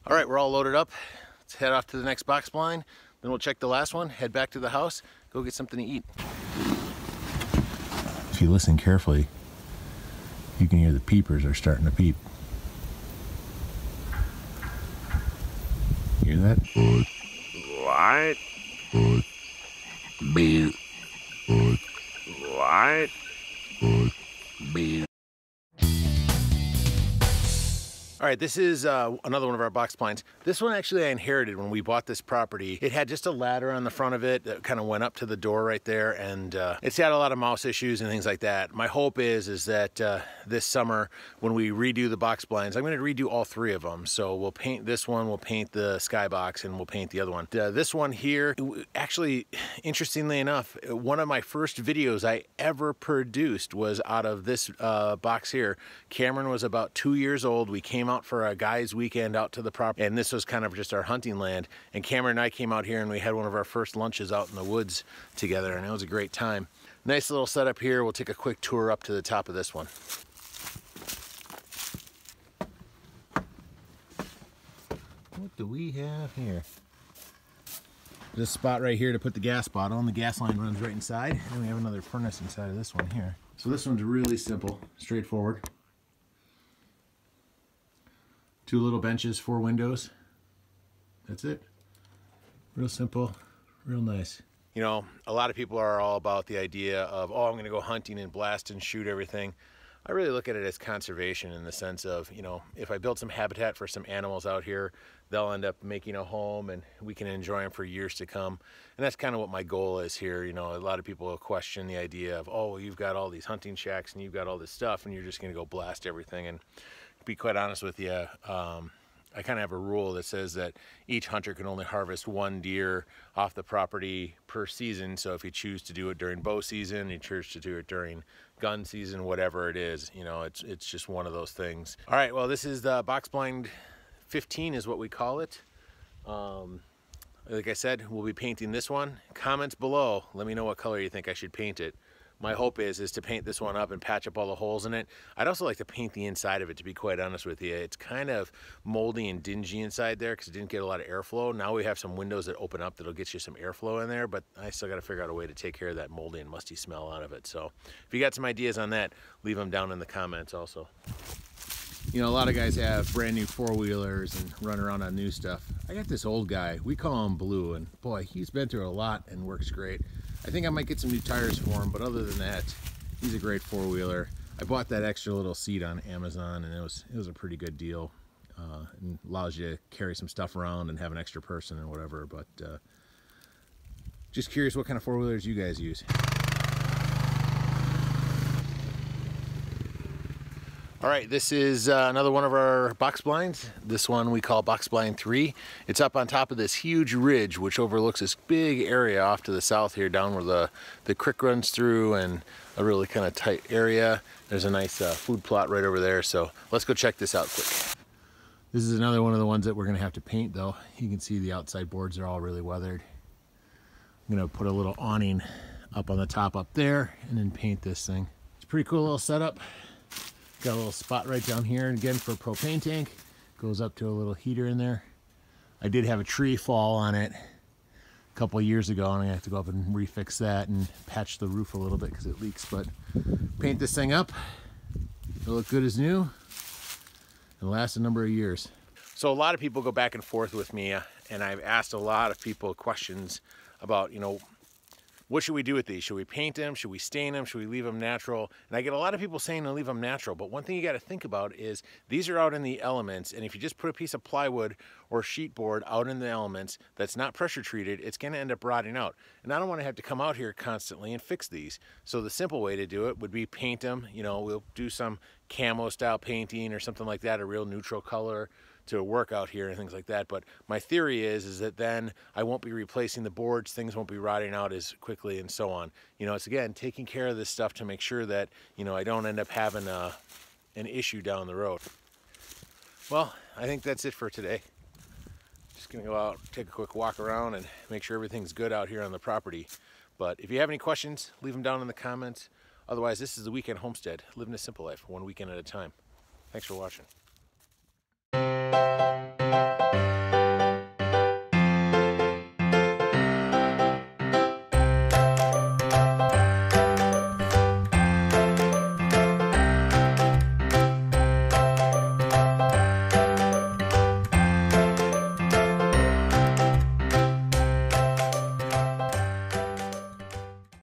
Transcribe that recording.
All right, we're all loaded up. Let's head off to the next box blind. Then we'll check the last one, head back to the house, go get something to eat. If you listen carefully, you can hear the peepers are starting to peep. Hear that? What? Beep. What? Beep. All right, this is another one of our box blinds. This one actually I inherited when we bought this property. It had just a ladder on the front of it that kind of went up to the door right there, and it's had a lot of mouse issues and things like that. My hope is that this summer when we redo the box blinds, I'm going to redo all three of them. So we'll paint this one, we'll paint the skybox, and we'll paint the other one. This one here, actually, interestingly enough, one of my first videos I ever produced was out of this box here. Cameron was about 2 years old. We came out for a guy's weekend out to the property, and this was kind of just our hunting land, and Cameron and I came out here and we had one of our first lunches out in the woods together, and it was a great time. Nice little setup here. We'll take a quick tour up to the top of this one. What do we have here? This spot right here to put the gas bottle, and the gas line runs right inside, and we have another furnace inside of this one here. So this one's really simple, straightforward. 2 little benches, 4 windows. That's it. Real simple, real nice. You know, a lot of people are all about the idea of, oh, I'm gonna go hunting and blast and shoot everything. I really look at it as conservation in the sense of, you know, if I build some habitat for some animals out here, they'll end up making a home and we can enjoy them for years to come. And that's kind of what my goal is here. You know, a lot of people will question the idea of, oh, well, you've got all these hunting shacks and you've got all this stuff and you're just gonna go blast everything. And to be quite honest with you, I kind of have a rule that says that each hunter can only harvest 1 deer off the property per season. So if you choose to do it during bow season, you choose to do it during gun season, whatever it is, you know, it's just one of those things. All right, well, this is the box blind 15 is what we call it. Like I said, we'll be painting this one. Comments below, let me know what color you think I should paint it. My hope is to paint this one up and patch up all the holes in it. I'd also like to paint the inside of it, to be quite honest with you. It's kind of moldy and dingy inside there because it didn't get a lot of airflow. Now we have some windows that open up that'll get you some airflow in there, but I still got to figure out a way to take care of that moldy and musty smell out of it. So if you got some ideas on that, leave them down in the comments also. You know, a lot of guys have brand new 4-wheelers and run around on new stuff. I got this old guy, we call him Blue, and boy, he's been through a lot and works great. I think I might get some new tires for him, but other than that, he's a great 4-wheeler. I bought that extra little seat on Amazon, and it was a pretty good deal. And allows you to carry some stuff around and have an extra person and whatever. But just curious what kind of 4-wheelers you guys use. All right, this is another one of our box blinds. This one we call box blind 3. It's up on top of this huge ridge which overlooks this big area off to the south here, down where the creek runs through, and a really kind of tight area. There's a nice food plot right over there, so let's go check this out quick. This is another one of the ones that we're gonna have to paint though. You can see the outside boards are all really weathered. I'm gonna put a little awning up on the top up there and then paint this thing. It's a pretty cool little setup. Got a little spot right down here, and again for a propane tank. Goes up to a little heater in there. I did have a tree fall on it a couple of years ago, and I'm gonna have to go up and refix that and patch the roof a little bit because it leaks. But paint this thing up. It'll look good as new and last a number of years. So a lot of people go back and forth with me, and I've asked a lot of people questions about, you know, what should we do with these? Should we paint them? Should we stain them? Should we leave them natural? And I get a lot of people saying to leave them natural, but one thing you got to think about is these are out in the elements, and if you just put a piece of plywood or sheet board out in the elements that's not pressure treated, it's going to end up rotting out. And I don't want to have to come out here constantly and fix these. So the simple way to do it would be paint them. You know, we'll do some camo style painting or something like that, a real neutral color to work out here and things like that. But my theory is that then I won't be replacing the boards, things won't be rotting out as quickly and so on. You know, it's again taking care of this stuff to make sure that, you know, I don't end up having an issue down the road. Well, I think that's it for today. Just gonna go out, take a quick walk around and make sure everything's good out here on the property. But if you have any questions, leave them down in the comments. Otherwise, this is the Weekend Homestead, living a simple life, one weekend at a time. Thanks for watching.